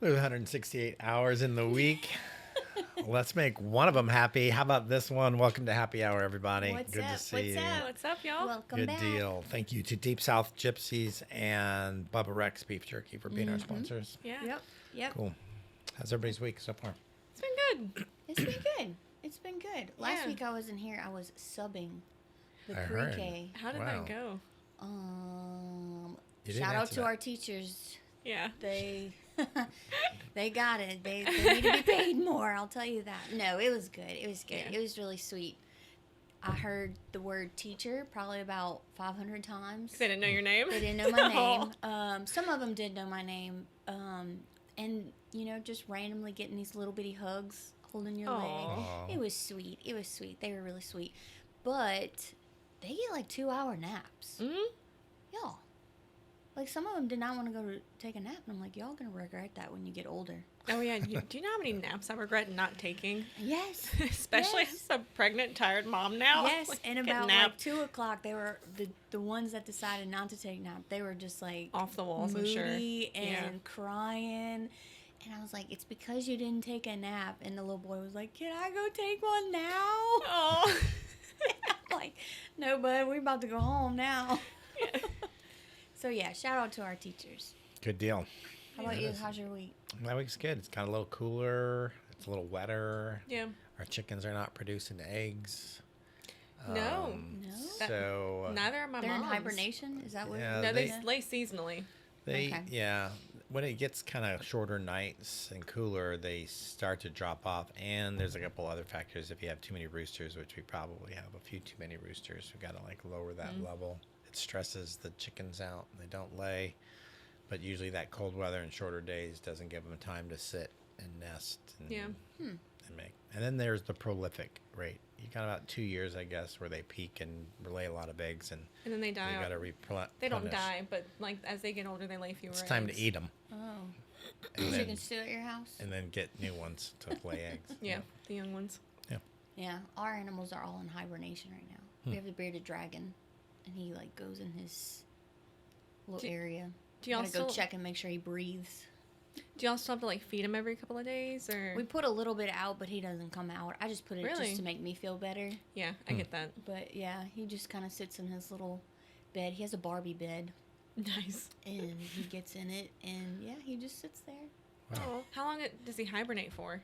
268 hours in the week. Let's make one of them happy. How about this one? Welcome to Happy Hour, everybody. What's Good up? to see What's you. up? What's up, y'all? Welcome Good back. deal. Thank you to Deep South Gypsies and Bubba Rex Beef Jerky for being our sponsors. Yeah. Yep. Cool. How's everybody's week so far? It's been good. It's been good. It's been good. Last Yeah. week I wasn't here. I was subbing the I heard. pre-K. How did Wow. that go? You didn't Shout out answer to that. our teachers. Yeah. They they got it. They need to be paid more. I'll tell you that. No, it was good. It was good. Yeah. It was really sweet. I heard the word teacher probably about 500 times. 'Cause they didn't know your name. They didn't know my Oh. name. Some of them did know my name. And, you know, just randomly getting these little bitty hugs, holding your leg. Aw. It was sweet. It was sweet. They were really sweet. But they get like 2-hour naps. Mm-hmm. Y'all. Like, some of them did not want to go to take a nap. And I'm like, y'all going to regret that when you get older. Oh, yeah. Do you know how many naps I regret not taking? Yes. Especially Yes. as a pregnant, tired mom now. Yes, Like, and get about nap like 2 o'clock, they were the ones that decided not to take nap. They were just like off the walls, I'm sure. moody and Yeah. crying, and I was like, "It's because you didn't take a nap." And the little boy was like, "Can I go take one now?" Oh. I'm like, "No, bud, we're about to go home now." Yeah. So yeah, shout out to our teachers. Good deal. How about It you? is. How's your week? My week's good. It's got a little cooler. It's a little wetter. Yeah. Our chickens are not producing eggs. No. No? So Neither are my They're in moms. hibernation. Is that what? Yeah, No, they they- lay seasonally. They, Okay. yeah, when it gets kind of shorter nights and cooler, they start to drop off. And there's a couple other factors. If you have too many roosters, which we probably have a few too many roosters, we got to like lower that level. It stresses the chickens out. They don't lay. But usually that cold weather and shorter days doesn't give them time to sit and nest and, Yeah. and make. And then there's the prolific rate. You got about 2 years, I guess, where they peak and lay a lot of eggs, and And then they you die. got to replenish. They don't die, but like as they get older, they lay fewer It's time to eggs. eat them. Oh, And then, chickens stew at your house? and then get new ones to lay eggs. Yeah, the young ones. Yeah, our animals are all in hibernation right now. We have the bearded dragon, and he like goes in his little Do- area. Do y'all Gotta still go check and make sure he breathes. Do y'all still have to like feed him every couple of days, or? We put a little bit out, but he doesn't come out. I just put it Really? just to make me feel better. Yeah, I get that. But yeah, he just kind of sits in his little bed. He has a Barbie bed, Nice. and he gets in it, and yeah, he just sits there. Oh, how long does he hibernate for?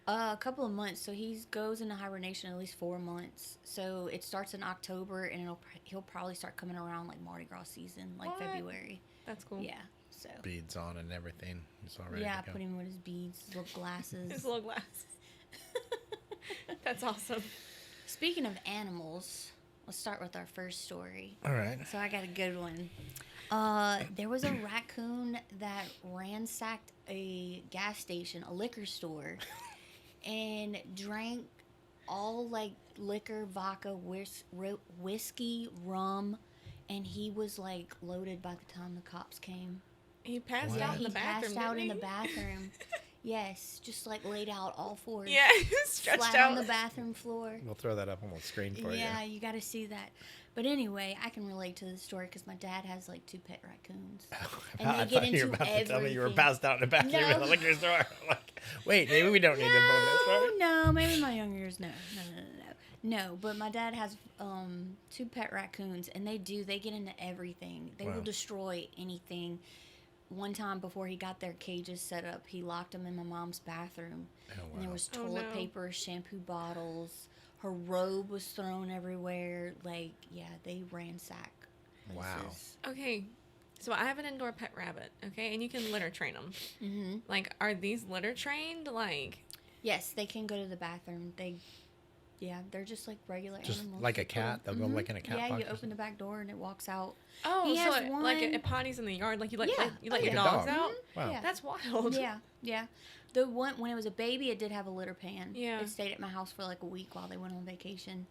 A couple of months. So he goes into hibernation at least 4 months. So it starts in October, and he'll probably start coming around like Mardi Gras season, like What? February. That's cool. Yeah. So Beads on and everything. It's all ready yeah, to go. put him with his beads, his little glasses. His little glasses. That's awesome. Speaking of animals, let's start with our first story. All right. So I got a good one. There was a raccoon that ransacked a gas station, a liquor store, and drank all like liquor, vodka, whiskey, rum, and he was like loaded by the time the cops came. He passed What? out in He the bathroom. passed out didn't in he? the bathroom. Yes, just like laid out all fours. Yeah, he was stretched flat out. on the bathroom floor. We'll throw that up on the screen for Yeah, you. you got to see that. But anyway, I can relate to the story because my dad has like 2 pet raccoons. And I they get thought you were into about to tell me you were everything. passed out in the bathroom No. in the liquor store. I'm like, wait, maybe we don't need to bone this story. No, maybe my younger years. No. No, but my dad has 2 pet raccoons, and they get into everything. They Wow. will destroy anything. One time before he got their cages set up, he locked them in my mom's bathroom. Oh, And there wow. was Oh, toilet no. paper, shampoo bottles. Her robe was thrown everywhere. Like, yeah, they ransack. Wow. Okay, so I have an indoor pet rabbit. Okay, and you can litter train them. Mm-hmm. Like, are these litter trained? Like, Yes, they can go to the bathroom. They're just like regular Just animals. like a You put cat? They'll go like in a cat Yeah, box you or open the back door and it walks out. oh, He so has like it one- potties in the yard. Like you let Yeah. you let Oh, your yeah. Like a dogs dog. out. Wow. Yeah. That's wild. Yeah. The one when it was a baby, it did have a litter pan. Yeah. It stayed at my house for like a week while they went on vacation,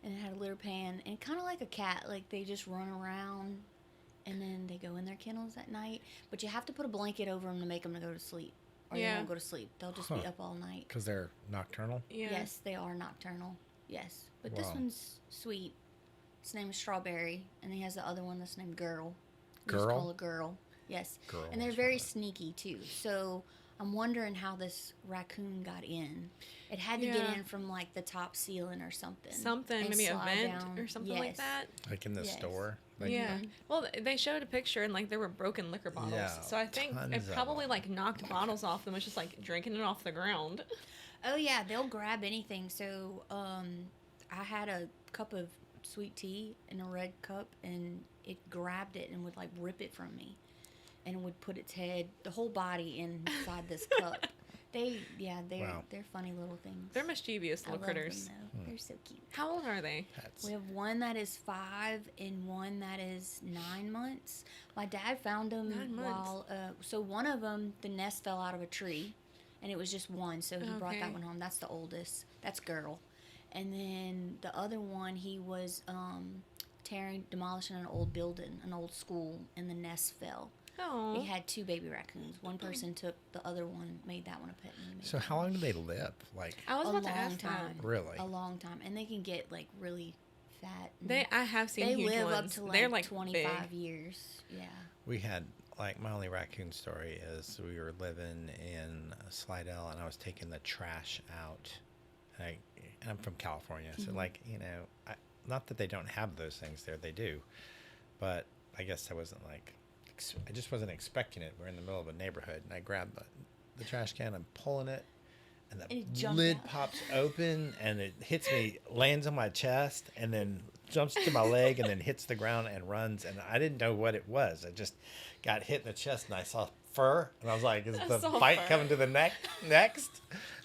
and it had a litter pan, and kind of like a cat, like they just run around, and then they go in their kennels at night. But you have to put a blanket over them to make them to go to sleep, or they Yeah. won't go to sleep. They'll just be Huh. up all night. Because they're nocturnal? Yeah. Yes, they are nocturnal. Yes, but this Wow. one's sweet. His name is Strawberry, and he has the other one that's named Girl. We Girl? just call it Girl. Yes. Girl And they're is very fine. sneaky too. So I'm wondering how this raccoon got in. It had to get in from like the top ceiling or something. Something, maybe a slide vent down. or something like that. Like in the Yes. store. Like, Yeah. Well, they showed a picture and like there were broken liquor bottles. Yeah, So I think tons it of probably them. like knocked bottles off and was just like drinking it off the ground. Oh yeah, they'll grab anything. So I had a cup of sweet tea in a red cup, and it grabbed it and would like rip it from me, and would put its head, the whole body inside this cup. They're funny little things. They're mischievous I little love critters. them, though. They're so cute. How old are they? Pets. We have one that is 5 and one that is 9 months. My dad found them 9 months. while, so one of them, the nest fell out of a tree, and it was just one, so he brought Okay. that one home. That's the oldest. That's girl. And then the other one, he was demolishing an old building, an old school, and the nest fell. Oh. He had 2 baby raccoons. One person took the other one, made that one a pet. And he made So that how one. long do they live? Like, I was A about to long ask time. that. really? A long time. And they can get, like, really fat. and I have seen they huge live ones. up to, like, They're like 25 big. years. Yeah. We had, like, my only raccoon story is we were living in Slidell, and I was taking the trash out. And I'm from California, so, like, you know, not that they don't have those things there, they do. But I guess I wasn't, like, I just wasn't expecting it. We're in the middle of a neighborhood, and I grabbed the trash can, I'm pulling it, and And the it jumped lid out. pops open, and it hits me, lands on my chest, and then jumps to my leg, and then hits the ground and runs. And I didn't know what it was. I just got hit in the chest, and I saw fur, and I was like, "Is the saw bite fur. coming to the neck next?"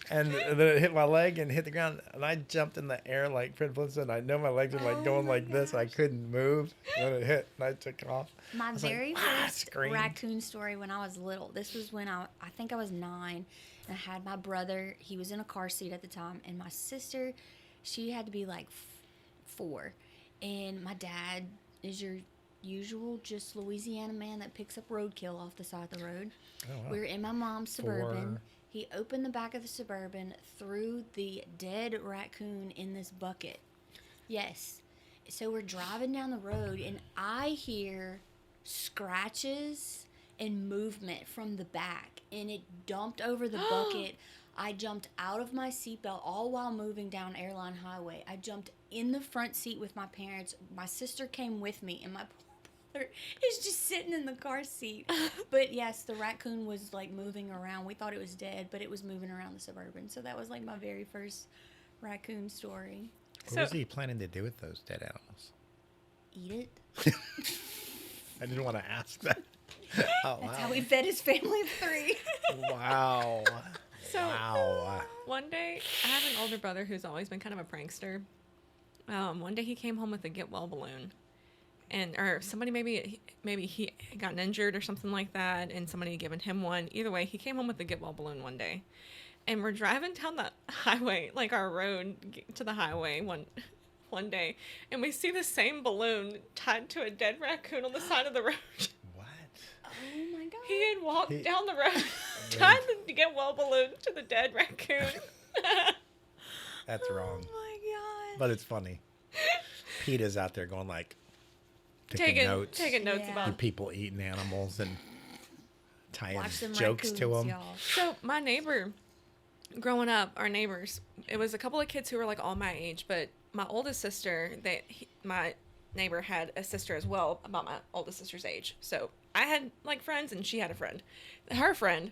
And then it hit my leg and hit the ground, and I jumped in the air like Fred Flintstone. I know my legs were like Oh going my like this. I gosh. couldn't move. And then it hit, and I took off. My was like, very "Ah," first screamed. raccoon story when I was little. This was when I think I was 9, and I had my brother. He was in a car seat at the time, and my sister, she had to be like 4, and my dad is your usual just Louisiana man that picks up roadkill off the side of the road. Oh, wow. We were in my mom's Suburban. 4. He opened the back of the Suburban, threw the dead raccoon in this bucket. Yes. So we're driving down the road, and I hear scratches and movement from the back, and it dumped over the bucket. I jumped out of my seatbelt, all while moving down Airline Highway. I jumped in the front seat with my parents. My sister came with me, and my brother is just sitting in the car seat. But yes, the raccoon was like moving around. We thought it was dead, but it was moving around the Suburban. So that was like my very first raccoon story. What was he planning to do with those dead animals? Eat it. I didn't want to ask that. Oh, That's wow. how we fed his family of 3. Wow. So- Wow. One day, I have an older brother who's always been kind of a prankster. One day he came home with a get well balloon, or somebody maybe he got injured or something like that, and somebody had given him one. Either way, he came home with a get well balloon one day, and we're driving down the highway, like our road to the highway one day, and we see the same balloon tied to a dead raccoon on the side of the road. What? Oh my god. He had walked He- down the road, tied the get well balloon to the dead raccoon. That's wrong. Oh my god. But it's funny. PETA's out there going like, taking notes. notes Yeah. about. And people eating animals and tying Watch them jokes to raccoons, them. y'all. So my neighbor, growing up, our neighbors, it was a couple of kids who were like all my age, but my oldest sister, my neighbor had a sister as well, about my oldest sister's age. So I had like friends, and she had a friend. Her friend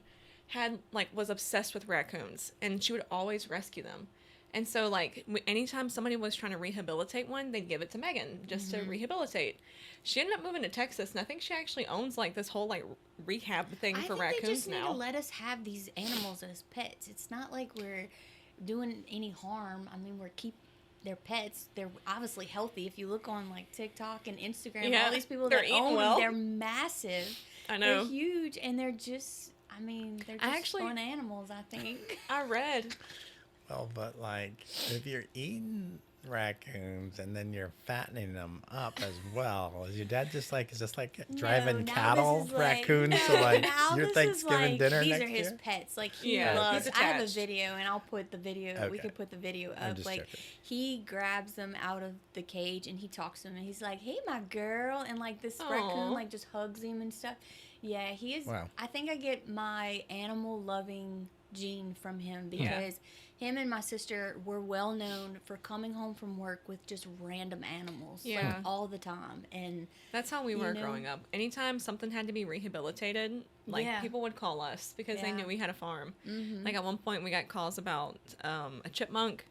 was obsessed with raccoons, and she would always rescue them. And so like anytime somebody was trying to rehabilitate one, they'd give it to Megan just to rehabilitate. She ended up moving to Texas, and I think she actually owns like this whole like rehab thing I for think raccoons they just need now. to let us have these animals as pets. It's not like we're doing any harm. I mean, they're pets. They're obviously healthy. If you look on like TikTok and Instagram, Yeah, all these people they're that eating own well. them, they're massive. I know. They're huge, and they're just. I mean, they're just actually- fun animals. I think. I read. Well, but like, if you're eating raccoons and then you're fattening them up as well, is your dad is this like driving now cattle this is like- raccoons to no, like now your this is Thanksgiving like, dinner these next are his year? pets. Like he Yeah, loves. he's I have a attached. video, and I'll put the video. We Okay. could put the video I'm up. just Like joking. he grabs them out of the cage and he talks to them, and he's like, "Hey, my girl," and like this Aw. raccoon like just hugs him and stuff. Yeah, he is. Wow. I think I get my animal loving gene from him because him and my sister were well known for coming home from work with just random animals, like Yeah. all the time. And That's how we You were know? growing up. Anytime something had to be rehabilitated, like Yeah. people would call us because they Yeah. knew we had a farm. Mhm. Like at one point, we got calls about a chipmunk.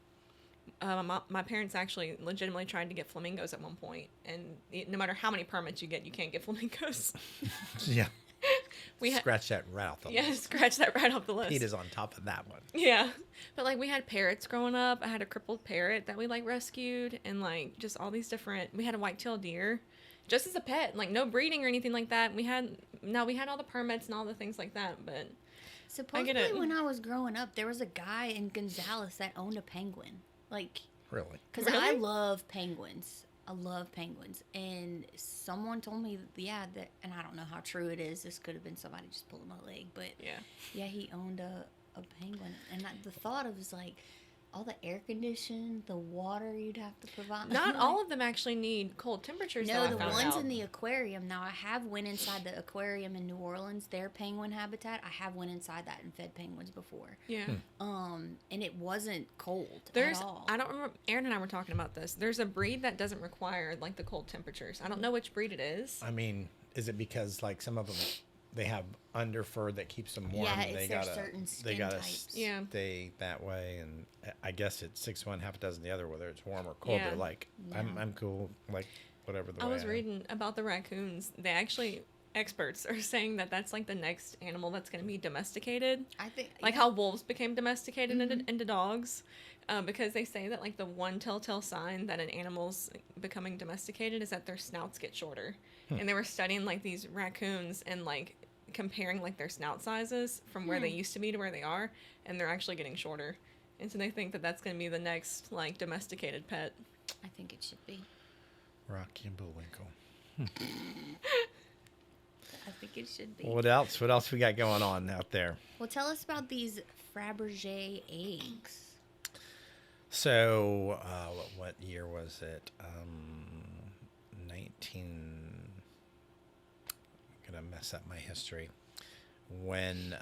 My parents actually legitimately tried to get flamingos at one point, and no matter how many permits you get, you can't get flamingos. Yeah. We had Scratch that right off the yeah, list. scratch that right off the list. Pete is on top of that one. Yeah, but like we had parrots growing up. I had a crippled parrot that we like rescued, and like just all these different. We had a white-tailed deer, just as a pet, like no breeding or anything like that. We had all the permits and all the things like that, but supposedly, it. when I was growing up, there was a guy in Gonzales that owned a penguin. Like, Really? because Really? I love penguins. I love penguins. And someone told me, that, and I don't know how true it is. This could have been somebody just pulling my leg. But Yeah. he owned a penguin. And the thought of is like all the air conditioning, the water you'd have to provide. Not all of them actually need cold temperatures. No, though, I the found ones out. in the aquarium. Now, I have went inside the aquarium in New Orleans, their penguin habitat. I have went inside that and fed penguins before. Yeah. And it wasn't cold There's at all. I don't remember. Aaron and I were talking about this. There's a breed that doesn't require like the cold temperatures. I don't know which breed it is. I mean, is it because like some of them they have under fur that keeps them warm? Yeah, and it's they their gotta certain they skin gotta types. Yeah. stay that way, and I guess it's 6 one, half a dozen the other, whether it's warm or cold. Yeah. They're like, I'm cool, like whatever the I way was am. reading about the raccoons. They actually experts are saying that that's like the next animal that's going to be domesticated. I think Like yeah. how wolves became domesticated into dogs, because they say that like the one telltale sign that an animal's becoming domesticated is that their snouts get shorter. And they were studying like these raccoons and like comparing like their snout sizes from where they used to be to where they are, and they're actually getting shorter. And so they think that that's going to be the next like domesticated pet. I think it should be. Rocky and Bullwinkle. I think it should be. What else? What else we got going on out there? Well, tell us about these Fabergé eggs. So, what year was it? 19. I'm gonna mess up my history. When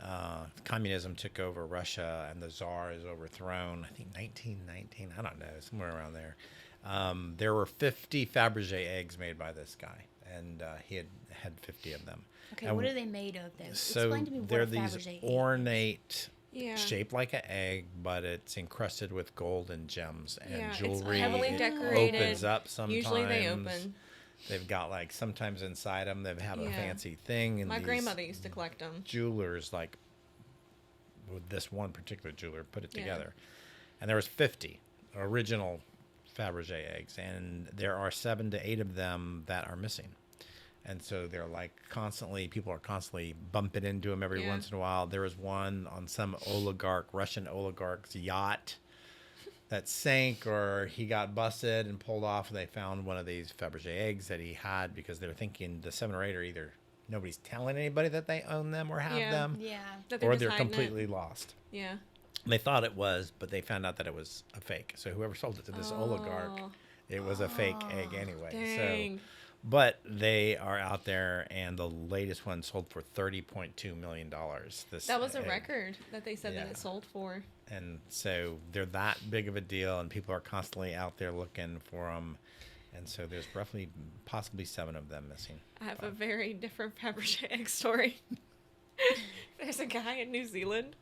communism took over Russia and the Tsar is overthrown, I think 1919. I don't know, somewhere around there. There were 50 Fabergé eggs made by this guy, and he had 50 of them. Okay, And what are they made of, though? So Explain to me what they're a these Fabergé egg ornate, Yeah. shaped like an egg, but it's encrusted with gold and gems and Yeah, it's jewelry. heavily It decorated. Opens up sometimes. Usually they open. They've got like sometimes inside them they have a Yeah. fancy thing. And My these grandmother used to collect them. jewelers, like with this one particular jeweler, put it Yeah. together, and there was 50 original Fabergé eggs, and there are 7 to 8 of them that are missing. And so they're like people are constantly bumping into them every Yeah. once in a while. There was one on some Russian oligarch's yacht that sank, or he got busted and pulled off, and they found one of these Fabergé eggs that he had, because they were thinking the 7 or 8 are either nobody's telling anybody that they own them or have Yeah. them, Yeah. That or just they're hiding it. completely lost. Yeah. They thought it was, but they found out that it was a fake. So whoever sold it to this oligarch, Oh, it was a fake egg anyway. dang. So, but they are out there, and the latest one sold for $30.2 million. That was a egg. record that they said that Yeah. it sold for. And so they're that big of a deal, and people are constantly out there looking for them. And so there's roughly, possibly 7 of them missing. I have a very different Fabergé egg story. There's a guy in New Zealand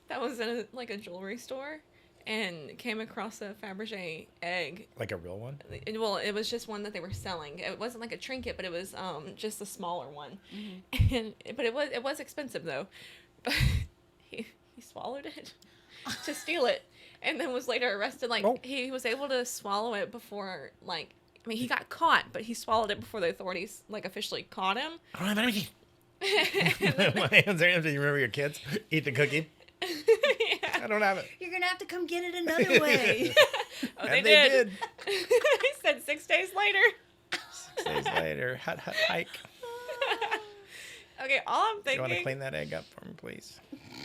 that was in a jewelry store and came across a Fabergé egg. Like a real one? Well, it was just one that they were selling. It wasn't like a trinket, but it was just a smaller one. But it was expensive though. But he swallowed it to steal it, and then was later arrested. Like he was able to swallow it before he got caught, but he swallowed it before the authorities officially caught him. I don't have any teeth. My hands are empty. You remember your kids? Eat the cookie. Yeah. I don't have it. You're gonna have to come get it another way. Oh, And they did. He said 6 days later. 6 days later, hut hike. Okay, all I'm You want to thinking, clean that egg up for me, please?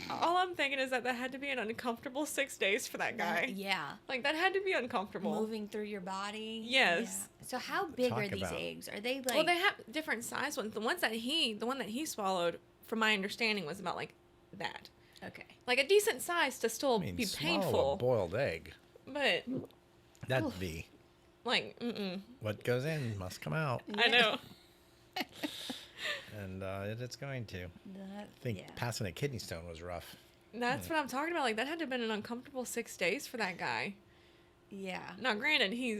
all I'm thinking is that had to be an uncomfortable 6 days for that guy. Yeah. Like that had to be uncomfortable. Moving through your body. Yes. Yeah. So how big talk are these about. eggs? Are they like? Well, they have different size ones. The one that he swallowed, from my understanding, was about like that, okay. like a decent size to still I mean, be swallow a painful. boiled egg. But That'd be like, what goes in must come out, I know. and it's going to. I think Yeah. passing a kidney stone was rough. That's what I'm talking about. Like that had to have been an uncomfortable 6 days for that guy. Yeah. Now, granted, he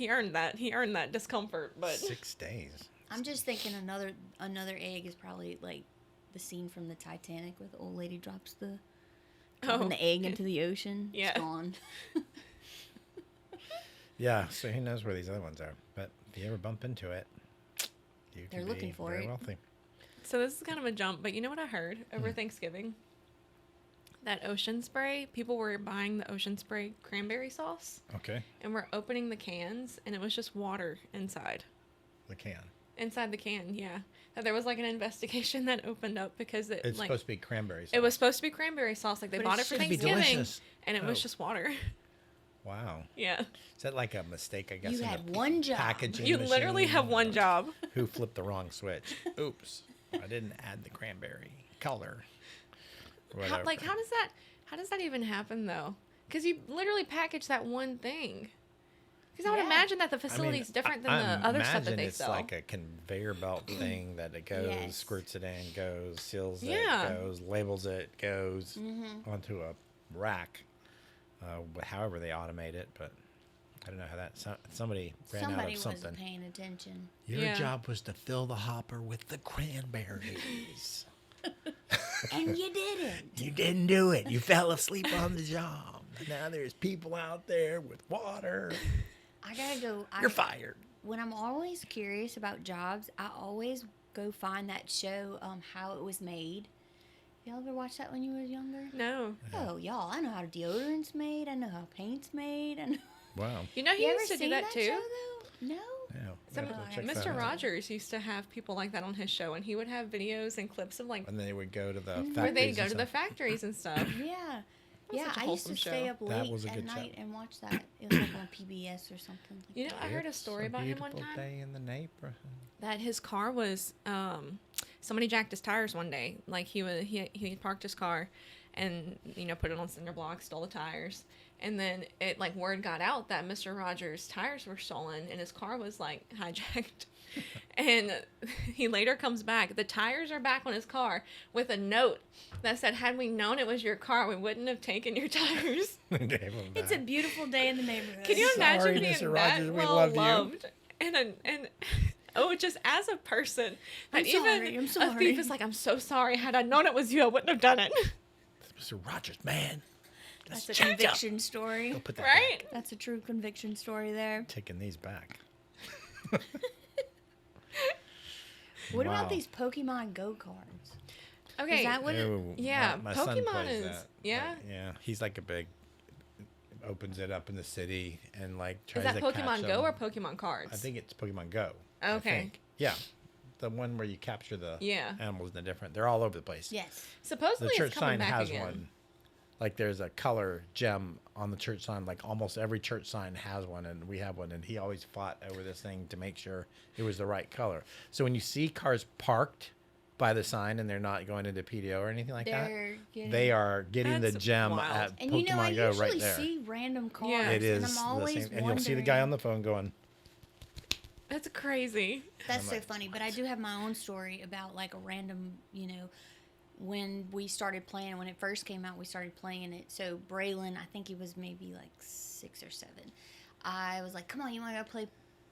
earned that discomfort, but 6 days. I'm just thinking another egg is probably like the scene from the Titanic where the old lady drops dropping the egg into the ocean. Yeah. It's gone. Yeah, so who knows where these other ones are? But if you ever bump into it, you They're can looking be for very it. wealthy. So this is kind of a jump, but you know what I heard over Thanksgiving? That ocean spray, people were buying the ocean spray cranberry sauce, Okay, and we're opening the cans, and it was just water inside. the can. Inside the can, yeah. That there was like an investigation that opened up because It's like supposed to be cranberry sauce. it was supposed to be cranberry sauce. Like they But bought it it for should be Thanksgiving, delicious. and it was Oh. just water. Wow. Yeah, Is that like a mistake, I guess? You in had the one job. packaging you literally machine? have one job. Who flipped the wrong switch? Oops. I didn't add the cranberry color. How does that even happen though? Because you literally package that one thing. Because I would Yeah. imagine that the facility is different than the other stuff that they it's sell. like a conveyor belt thing that it goes, Yes. squirts it in, goes, seals Yeah. it, goes, labels it, goes Mm-hmm. onto a rack. However they automate it, but I don't know how that. Somebody ran out Somebody of wasn't something. paying attention. Your Yeah. job was to fill the hopper with the cranberries. And you didn't. You didn't do it. You fell asleep on the job. Now there's people out there with water. I gotta go. You're fired. When I'm always curious about jobs, I always go find that show, How It Was Made. Y'all ever watch that when you were younger? No. Oh, y'all, I know how deodorant's made. I know how paint's made. I know. Wow. You know, he You used ever to do seen that too. show, though? No? Yeah. Some, we'll Oh, check that Mr. out. Rogers used to have people like that on his show, and he would have videos and clips of like And they would go to the factories. where they'd and go to the stuff. factories and stuff. Yeah. was Yeah, such a I used to wholesome stay show. up That late was a at good show. night and watch that. It was like on PBS or something. Like You know, I heard a It's story about him one beautiful time. Day in the neighborhood. That his car was somebody jacked his tires one day. Like he parked his car and put it on cinder blocks, stole the tires, and then it like word got out that Mr. Rogers' tires were stolen and his car was like hijacked. And he later comes back. The tires are back on his car with a note that said, "Had we known it was your car, we wouldn't have taken your tires." Gave him It's back. a beautiful day in the neighborhood. Can you Sorry, imagine being Mr. that Rogers, we well loved you. loved? And oh, just as a person, I'm that even sorry, I'm a sorry. thief is like, "I'm so sorry. Had I known it was you, I wouldn't have done it." Mr. Rogers, man. That's a change up. conviction story. Go put that Right? back. That's a true conviction story there. Taking these back. What Wow. about these Pokemon Go cards? Okay. Is that what it, Ooh, Yeah, my son Pokemon plays is- that. yeah? Like, yeah. He's like a big. Opens it up in the city and like Is tries that to Pokemon catch Go or 'em. Pokemon cards? I think it's Pokemon Go. I Okay. think. Yeah, the one where you capture the Yeah. animals in the different. They're all over the place. yes. Supposedly The church it's coming sign back has again. one. Like there's a color gem on the church sign. Like almost every church sign has one, and we have one. And he always fought over this thing to make sure it was the right color. So when you see cars parked by the sign and they're not going into PDO or anything like They're that, getting, they are getting the That's gem wild. at And Pokemon I Go usually right there. see random cards, Yeah. It is and I'm the always same, and you'll see the guy on the phone going, That's crazy. That's I'm so like, funny, but I do have my own story about like a random, when we started playing, when it first came out, we started playing it. So Braylon, I think he was maybe like 6 or 7. I was like, come on, you want to go play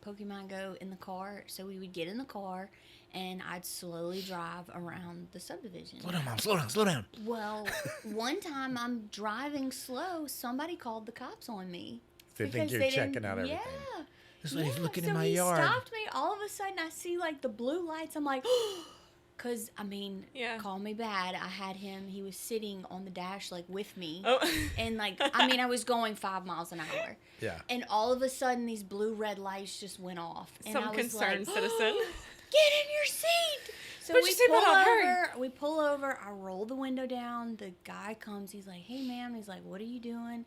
Pokemon Go in the car? So we would get in the car and I'd slowly drive around the subdivision. "Slow down, mom! Slow down! Slow down!" Well, one time I'm driving slow, somebody called the cops on me. They think because you're they checking didn't- out everything. Yeah. This lady's looking in so my he yard. stopped me. All of a sudden, I see like the blue lights. I'm like, because Yeah. call me bad. I had him. He was sitting on the dash like with me, Oh. and like I was going 5 miles an hour. Yeah. And all of a sudden, these blue red lights just went off, and Some I was concerned like, citizen. Get in your seat. So Put we your seatbelt pull on, over. hurry. We pull over. I roll the window down. The guy comes. He's like, "Hey, ma'am." He's like, "What are you doing?"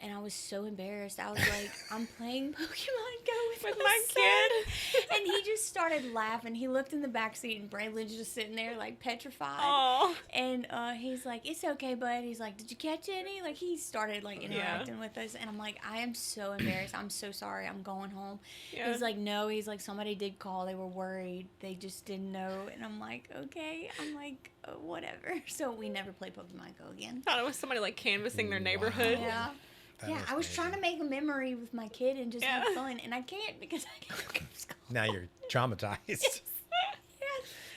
And I was so embarrassed. I was like, I'm playing Pokemon Go with my son. kid. And he just started laughing. He looked in the back seat, and Braylon's just sitting there, like, petrified. Oh. And he's like, it's okay, bud. He's like, did you catch any? Like, he started, like, interacting with us. And I'm like, I am so embarrassed. I'm so sorry. I'm going home. Yeah. He's like, no. He's like, somebody did call. They were worried. They just didn't know. And I'm like, okay. I'm like, oh, whatever. So we never play Pokemon Go again. Thought it was somebody like canvassing their neighborhood. Yeah. That Yeah, is I was crazy. trying to make a memory with my kid and just have Yeah. fun, and I can't because I can't go to school. Now you're traumatized. Yes.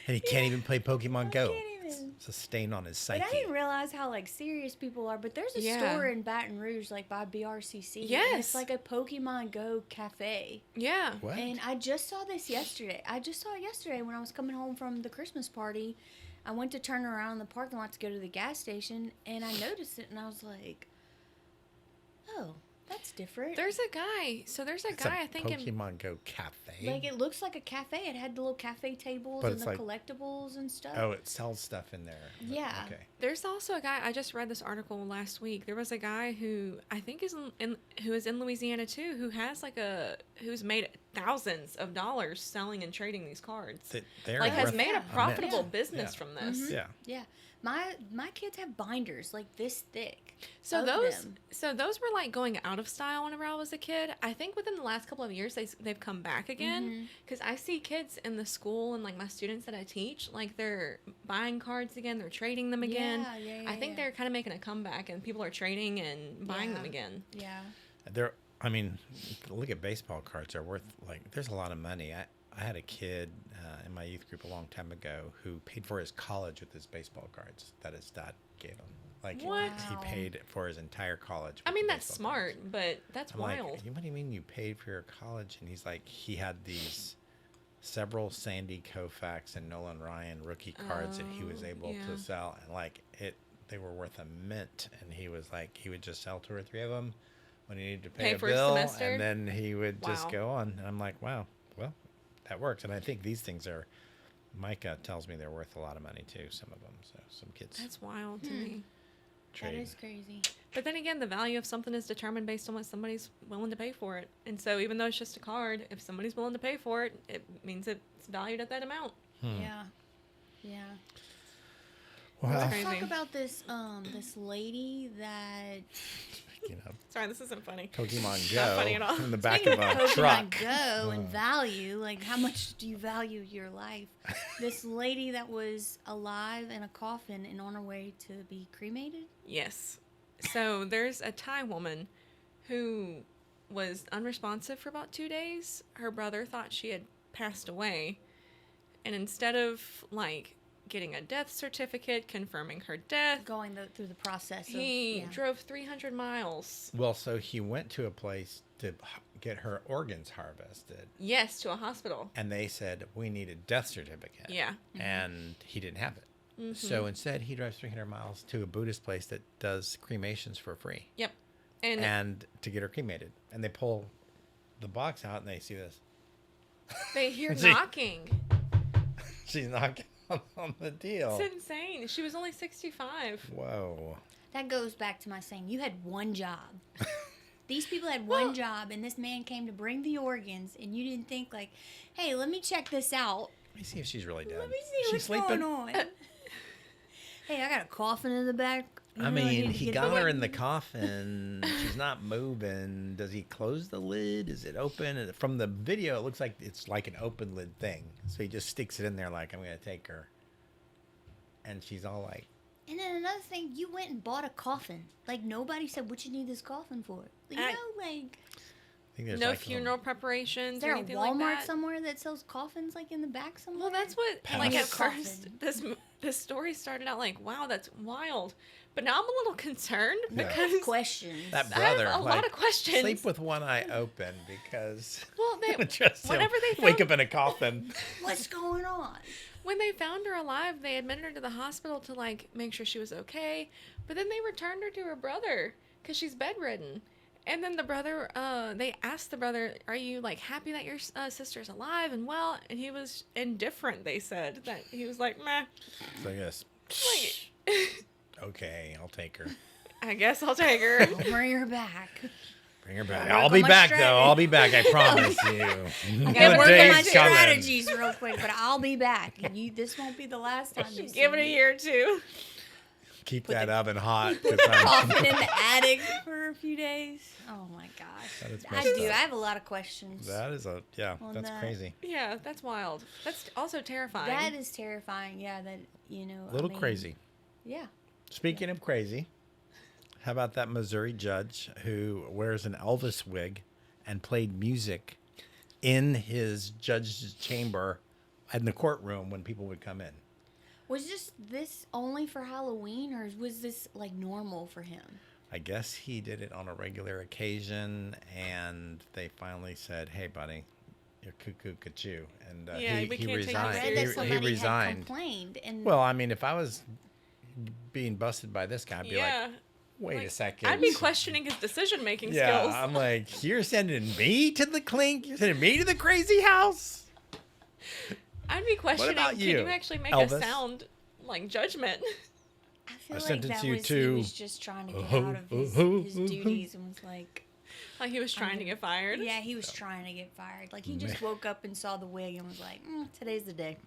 And he can't even play Pokemon Go. can't even. It's a stain on his But psyche. I didn't realize how like serious people are. But there's a Yeah. store in Baton Rouge, like by BRCC. and Yes. it's like a Pokemon Go cafe. Yeah. What? And I just saw this yesterday. I just saw it yesterday when I was coming home from the Christmas party. I went to turn around in the parking lot to go to the gas station, and I noticed it, and I was like, "Oh, that's different." There's a guy. So there's a It's guy, a I think, in Pokemon Go cafe. Like, it looks like a cafe. It had the little cafe tables But and it's the like- collectibles and stuff. Oh, it sells stuff in there. But- Yeah. Okay. There's also a guy. I just read this article last week. There was a guy who I think who is in Louisiana too, who has who's made thousands of dollars selling and trading these cards. They're Like has worth made a mint. profitable Yeah. business Yeah. from this. Mhm. Yeah. Yeah. My kids have binders like this thick. So of those them. were like going out of style whenever I was a kid. I think within the last couple of years they've come back again because I see kids in the school and like my students that I teach, like they're buying cards again, they're trading them again. Yeah, I think they're kind of making a comeback and people are trading and buying them Yeah. again. Yeah. They're. I mean, look at baseball cards. They're worth like. There's a lot of money. I had a kid in my youth group a long time ago who paid for his college with his baseball cards that his dad gave him. Like What? he Wow. paid for his entire college. I with mean the that's baseball smart, cards. but that's I'm wild. like, what do you mean you paid for your college? And he's like, he had these several Sandy Koufax and Nolan Ryan rookie cards that he was Oh, able yeah. to sell, and like they were worth a mint. And he was like, he would just sell 2 or 3 of them when he needed to pay a for his bill, semester? and then he would just Wow. go on. And I'm like, wow, well, that works. And I think these things are. Micah tells me they're worth a lot of money too. Some of them, so some kids That's wild to me. That trade. is crazy. But then again, the value of something is determined based on what somebody's willing to pay for it. And so even though it's just a card, if somebody's willing to pay for it, it means it's valued at that amount. Yeah. Yeah. Well, That's Let's crazy. talk about this this lady that you know, Sorry, this isn't funny. Pokemon Not funny at Go all. in the back of a Pokemon truck. Go and value, like how much do you value your life? This lady that was alive in a coffin and on her way to be cremated. Yes. So there's a Thai woman who was unresponsive for about 2 days. Her brother thought she had passed away. And instead of like getting a death certificate confirming her death, Going through the process. he of, drove 300 miles. Well, so he went to a place to get her organs harvested, Yes, to a hospital. and they said we need a death certificate. Yeah. And he didn't have it. So instead, he drives 300 miles to a Buddhist place that does cremations for free, Yep. And and to get her cremated. And they pull the box out, and they see this. they hear See? knocking. She's knocking on the deal. It's insane. She was only 65. Whoa. That goes back to my saying, you had one job. These people had one Well- job, and this man came to bring the organs, and you didn't think like, hey, let me check this out. Let me see if she's really dead. Let me see She's what's sleeping. going on. Hey, I got a coffin in the back. You I know, need mean, to he get got the- her in the coffin. She's not moving. Does he close the lid? Is it open? And from the video, it looks like it's like an open lid thing. So he just sticks it in there like, I'm going to take her. And she's all like, And then another thing, you went and bought a coffin. Like, nobody said what you need this coffin for. You I- know, like, I think there's No like funeral preparations is or there a anything Walmart like that. somewhere that sells coffins, like, in the back somewhere? Well, that's what, Pass. like, at Coffin. first, this story started out like, wow, that's wild. But now I'm a little concerned Yeah. because Questions. that I have brother. a lot like, of questions. Sleep with one eye open because Well, they, just whenever they wake found- up in a coffin. What's going on? when they found her alive, they admitted her to the hospital to, like, make sure she was okay. But then they returned her to her brother because she's bedridden. And then the brother, they asked the brother, are you, like, happy that your sister's alive and well? And he was indifferent, they said. That he was like, meh. So yes. Like, Okay, I'll take her. I guess I'll take her. I'll bring her back. Bring her back. Work I'll on be my back, strat- though. I'll be back. I promise you. I The gotta work on day's my coming. strategies real quick, but I'll be back. This won't be the last time you see Give it a me. year or two. Keep that oven hot. 'Cause Coughing in the attic for a few days. Oh my gosh. That is I messed do. up. I have a lot of questions. that is On that's that. crazy. Yeah, that's wild. That's also terrifying. That is terrifying. Yeah, that A little crazy. Yeah. Speaking of crazy, how about that Missouri judge who wears an Elvis wig and played music in his judge's chamber in the courtroom when people would come in? Was this only for Halloween, or was this like normal for him? I guess he did it on a regular occasion, and they finally said, "Hey, buddy, you're cuckoo, cuckoo," and Yeah, he we can't take you I resigned. read seriously. that somebody He resigned. had complained, and Well, I mean, if I was being busted by this guy, I'd be yeah. like, "Wait a Like, second." I'd be questioning his decision-making Yeah, skills. I'm like, "You're sending me to the clink? You're sending me to the crazy house?" I'd be questioning, about can you, you actually make Elvis? a sound like judgment? I feel I like sentence that you was to- he was just trying to get out of his duties and was like, Like he was trying to get fired? yeah, he was trying to get fired. Like he just woke up and saw the wig and was like, today's the day.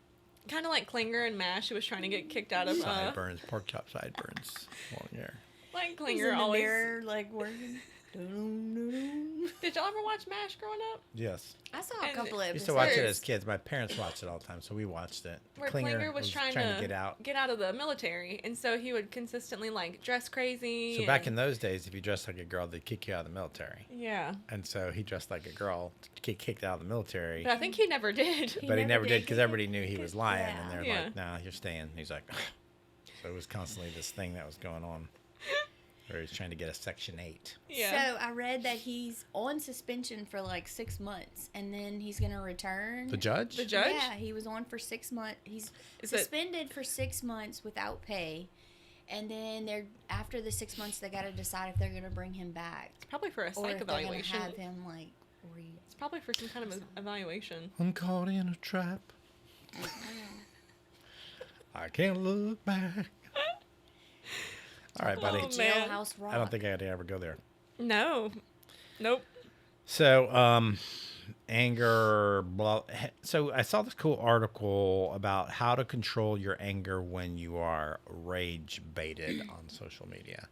Kind of like Klinger and Mash, who was trying to get kicked out of... Sideburns, pork chop sideburns, long hair. like He's Klinger in the always... mirror, like working. Dun-dun-dun-dun. Did y'all ever watch Mash growing up? Yes. I saw a And couple of We used episodes. to watch it First. as kids. My parents watched it all the time, so we watched it. Where Klinger was trying to to get out. of the military, and so he would consistently like dress crazy. So back in those days, if you dressed like a girl, they'd kick you out of the military. Yeah, And so he dressed like a girl to get kicked out of the military. but I think he never did. But he never did because He everybody knew he was lying, yeah. and they're Yeah. like, "Nah, you're staying." He's like, so it was constantly this thing that was going on, where he was trying to get a Section 8. Yeah. So I read that he's on suspension for like 6 months, and then he's gonna return. The judge? The judge? Yeah, he was on for 6 months. He's Is it- suspended for 6 months without pay, and then they're after the 6 months they got to decide if they're gonna bring him back Probably for a or psych if they're gonna evaluation. have him like read. It's probably for some kind of evaluation. I'm caught in a trap. I can't look back. All right, buddy. Oh, man. Jailhouse Rock. I don't think I'd ever go there. No. Nope. So, anger. Blah. So I saw this cool article about how to control your anger when you are rage baited on social media.